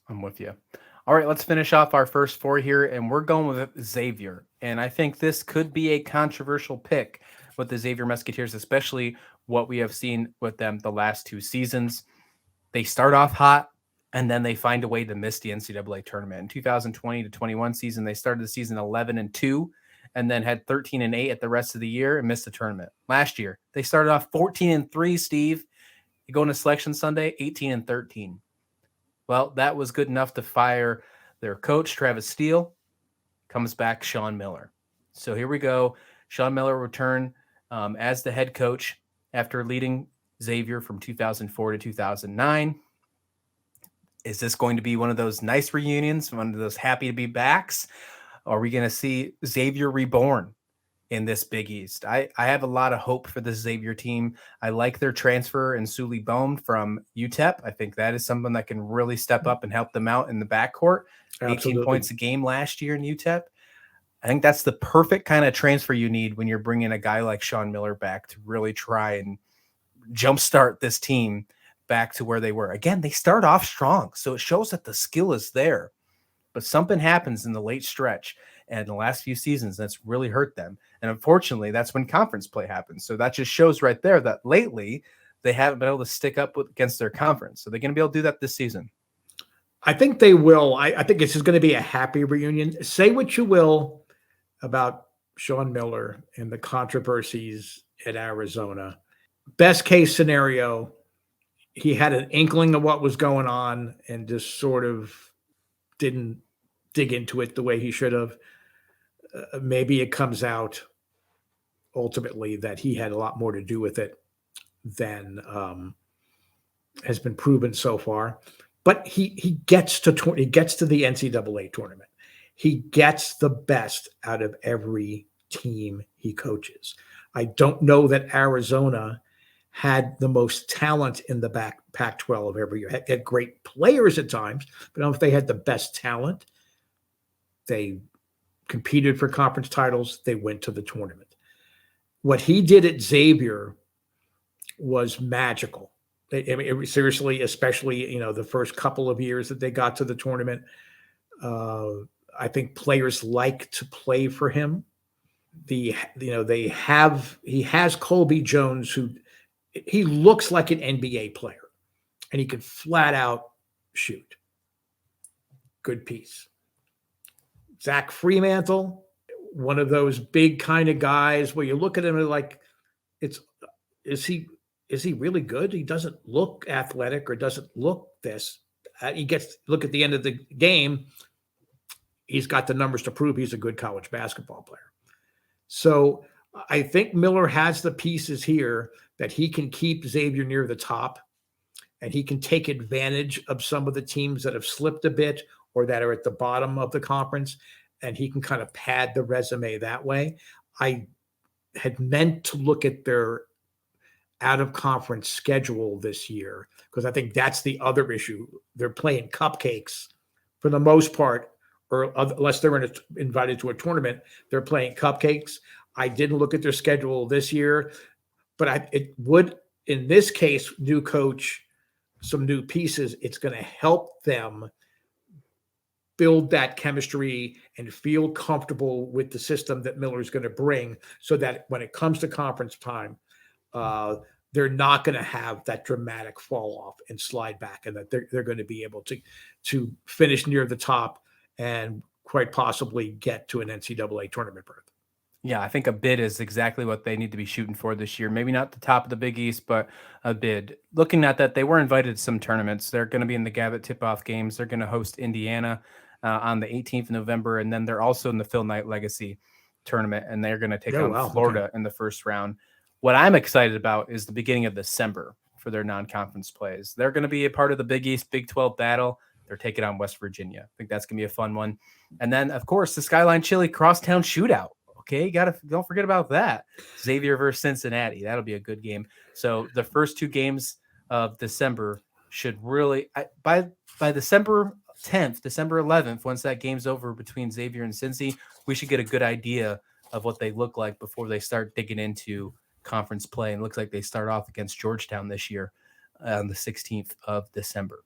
I'm with you. All right, let's finish off our first four here, and we're going with Xavier. And I think this could be a controversial pick with the Xavier Musketeers, especially what we have seen with them the last two seasons. They start off hot, and then they find a way to miss the NCAA tournament. In 2020 to 21 season, they started the season 11-2, and then had 13-8 at the rest of the year and missed the tournament. Last year, they started off 14-3. Steve, you go into Selection Sunday, 18-13. Well, that was good enough to fire their coach, Travis Steele. Comes back Sean Miller. So here we go. Sean Miller returned as the head coach after leading Xavier from 2004 to 2009. Is this going to be one of those nice reunions, one of those happy to be backs? Or are we going to see Xavier reborn in this Big East? I have a lot of hope for this Xavier team. I like their transfer in Sully Bohm from UTEP. I think that is someone that can really step up and help them out in the backcourt. Absolutely. 18 points a game last year in UTEP. I think that's the perfect kind of transfer you need when you're bringing a guy like Sean Miller back to really try and jumpstart this team back to where they were. Again, they start off strong, so it shows that the skill is there. But something happens in the late stretch and the last few seasons that's really hurt them. And unfortunately, that's when conference play happens. So that just shows right there that lately they haven't been able to stick up against their conference. So they're going to be able to do that this season. I think they will. I think it's just going to be a happy reunion. Say what you will about Sean Miller and the controversies at Arizona. Best case scenario, he had an inkling of what was going on and just sort of didn't dig into it the way he should have. Maybe it comes out ultimately that he had a lot more to do with it than has been proven so far. But he gets to the NCAA tournament. He gets the best out of every team he coaches. I don't know that Arizona had the most talent in the Pac-12 every year. Had great players at times, but I don't know if they had the best talent. They competed for conference titles. They went to the tournament. What he did at Xavier was magical. I mean, seriously, especially, the first couple of years that they got to the tournament. I think players like to play for him. He has Colby Jones, who he looks like an NBA player, and he can flat out shoot. Good piece. Zach Fremantle, one of those big kind of guys where you look at him and like, is he really good? He doesn't look athletic or doesn't look this. Look at the end of the game. He's got the numbers to prove he's a good college basketball player. So I think Miller has the pieces here that he can keep Xavier near the top, and he can take advantage of some of the teams that have slipped a bit or that are at the bottom of the conference, and he can kind of pad the resume that way. I had meant to look at their out-of-conference schedule this year because I think that's the other issue. They're playing cupcakes for the most part, or unless they're invited to a tournament, they're playing cupcakes. I didn't look at their schedule this year, but it would, in this case, new coach, some new pieces, it's going to help them build that chemistry and feel comfortable with the system that Miller's going to bring so that when it comes to conference time, they're not going to have that dramatic fall off and slide back, and that they're going to be able to finish near the top and quite possibly get to an NCAA tournament berth. Yeah, I think a bid is exactly what they need to be shooting for this year. Maybe not the top of the Big East, but a bid. Looking at that, they were invited to some tournaments. They're going to be in the Gavitt tip-off games. They're going to host Indiana on the 18th of November, and then they're also in the Phil Knight Legacy tournament, and they're going to take on Florida in the first round. What I'm excited about is the beginning of December for their non-conference plays. They're going to be a part of the Big East Big 12 battle. They're taking on West Virginia. I think that's going to be a fun one. And then, of course, the Skyline Chili Crosstown Shootout. Okay, don't forget about that. Xavier versus Cincinnati. That'll be a good game. So the first two games of December should really by December 10th, December 11th, once that game's over between Xavier and Cincy, we should get a good idea of what they look like before they start digging into conference play. And it looks like they start off against Georgetown this year on the 16th of December.